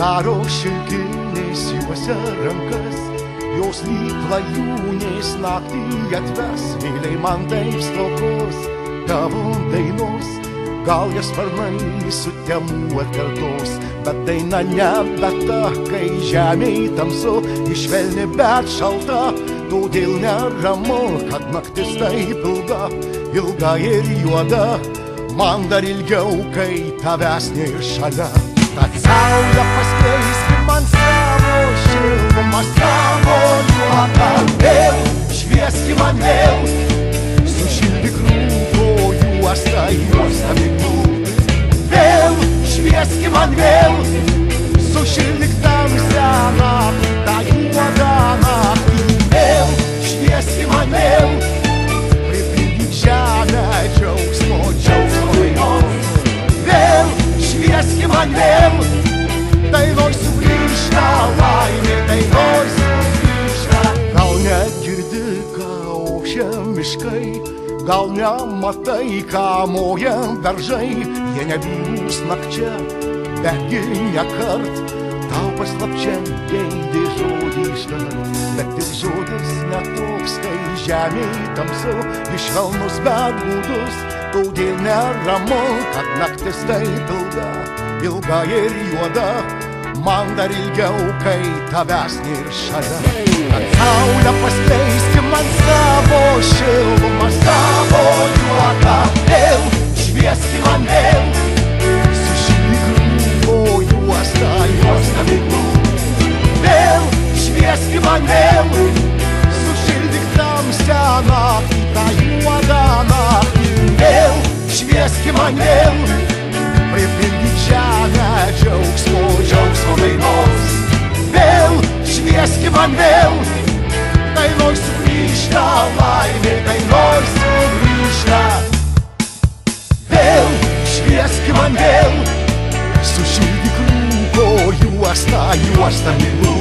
Vasaro šilkinės juose rankas, jos lyg klajūnės naktį atves, myliai man taip stokos tavo dainos. Gal jas sparnai sutemų atkartos, bet daina nebe ta, kai žemėj tamsu, išvelni bet šalta, todėl neramu, kad naktis taip ilga, ilga ir juoda, man dar ilgiau, kai tavęs nėr šalia. Tad saulė paskleiski man savo šilumą, savo juodą, vėl švieski man vėl, sušildyk rūko juostą, juostą miglų. Vėl švieski man vėl, sušildyk tamsią naktį, tą juodą naktį. Vėl švieski man vėl, pripildyk žemę džiaugsmo, džiaugsmo dainos. Vėl švieski man vėl, dainoj sugrįžta laimė, dainoj sugrįžta. Gal negirdi, ką ošia miškai, gal nematai, ką moja beržai, jie nebūs nakčia, betgi nekart tau paslapčia geidė žodį ištart. Bet ir žodis netoks, kai žemėj tamsu, švelnus bet gūdus, todėl neramu, kad naktis taip ilga, ilga ir juoda, man dar ilgiau, kai tavęs nėr šalia. Kad saulė paskleiski man savo šilumą, savo juodą, vėl švieski man vėl, sušildyk rūko juostą, juostą miglų. Vėl švieski man vėl, sušildyk tamsią naktį, tą juodą naktį. Vėl švieski man vėl, pripildyk žemę džiaugsmo, džiaugsmo dainos. Vėl švieski man vėl, dainoj sugrįžta laimė, dainoj sugrįžta. Vėl švieski man vėl, sušildyk rūko juostą, juostą miglų.